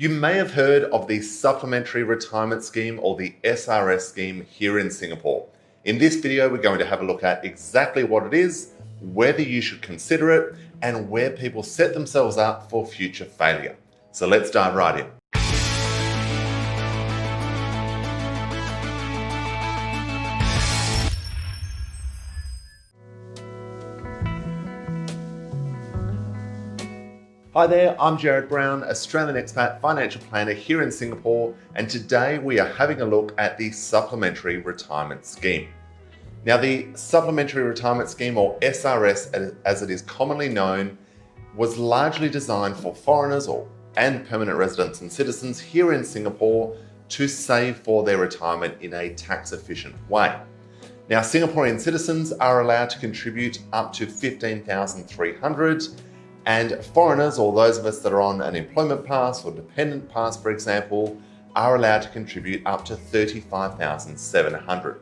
You may have heard of the Supplementary Retirement Scheme or the SRS scheme here in Singapore. In this video, we're going to have a look at exactly what it is, whether you should consider it, and where people set themselves up for future failure. So let's dive right in. Hi there, I'm Jarrad Brown, Australian expat financial planner here in Singapore, and today we are having a look at the Supplementary Retirement Scheme. Now, the Supplementary Retirement Scheme, or SRS as it is commonly known, was largely designed for foreigners and permanent residents and citizens here in Singapore to save for their retirement in a tax-efficient way. Now, Singaporean citizens are allowed to contribute up to $15,300, and foreigners, or those of us that are on an employment pass or dependent pass, for example, are allowed to contribute up to $35,700.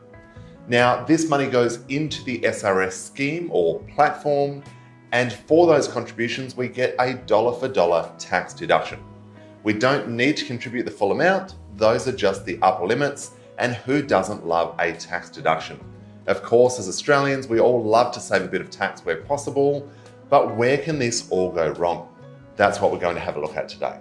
Now, this money goes into the SRS scheme or platform, and for those contributions, we get a dollar-for-dollar tax deduction. We don't need to contribute the full amount. Those are just the upper limits, and who doesn't love a tax deduction? Of course, as Australians, we all love to save a bit of tax where possible, but where can this all go wrong? That's what we're going to have a look at today.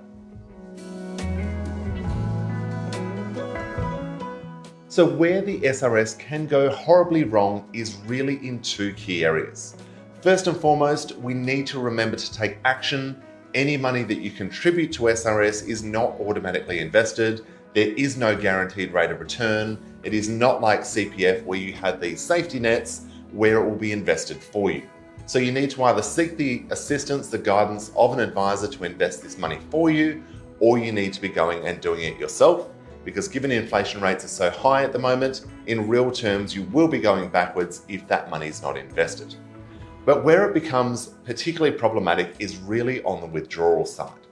So where the SRS can go horribly wrong is really in two key areas. First and foremost, we need to remember to take action. Any money that you contribute to SRS is not automatically invested. There is no guaranteed rate of return. It is not like CPF where you have these safety nets where it will be invested for you. So you need to either seek the assistance, the guidance of an advisor to invest this money for you, or you need to be going and doing it yourself, because given inflation rates are so high at the moment, in real terms, you will be going backwards if that money is not invested. But where it becomes particularly problematic is really on the withdrawal side.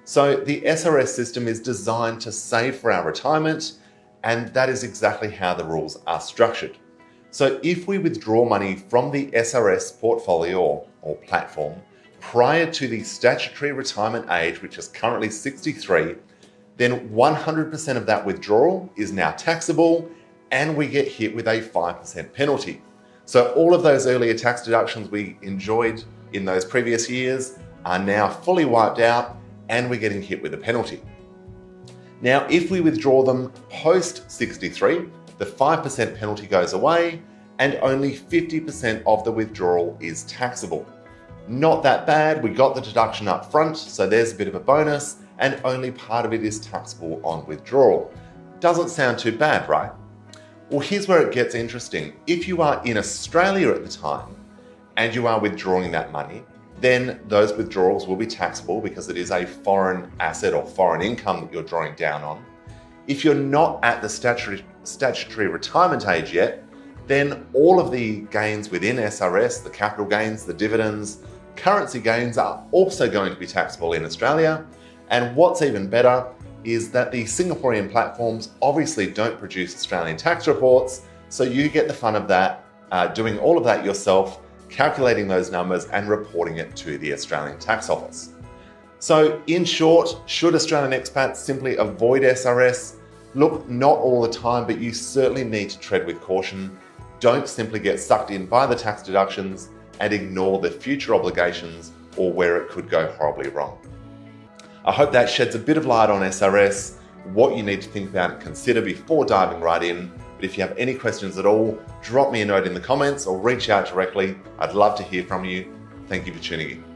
So the SRS system is designed to save for our retirement, and that is exactly how the rules are structured. So if we withdraw money from the SRS portfolio or platform prior to the statutory retirement age, which is currently 63, then 100% of that withdrawal is now taxable, and we get hit with a 5% penalty. So all of those earlier tax deductions we enjoyed in those previous years are now fully wiped out, and we're getting hit with a penalty. Now, if we withdraw them post 63, the 5% penalty goes away, and only 50% of the withdrawal is taxable. Not that bad, we got the deduction up front, so there's a bit of a bonus, and only part of it is taxable on withdrawal. Doesn't sound too bad, right? Well, here's where it gets interesting. If you are in Australia at the time, and you are withdrawing that money, then those withdrawals will be taxable because it is a foreign asset or foreign income that you're drawing down on. If you're not at the statutory retirement age yet, then all of the gains within SRS, the capital gains, the dividends, currency gains are also going to be taxable in Australia. And what's even better is that the Singaporean platforms obviously don't produce Australian tax reports, so you get the fun of that, doing all of that yourself, calculating those numbers and reporting it to the Australian Tax Office. So in short, should Australian expats simply avoid SRS? Look, not all the time, but you certainly need to tread with caution. Don't simply get sucked in by the tax deductions and ignore the future obligations or where it could go horribly wrong. I hope that sheds a bit of light on SRS, what you need to think about and consider before diving right in. But if you have any questions at all, drop me a note in the comments or reach out directly. I'd love to hear from you. Thank you for tuning in.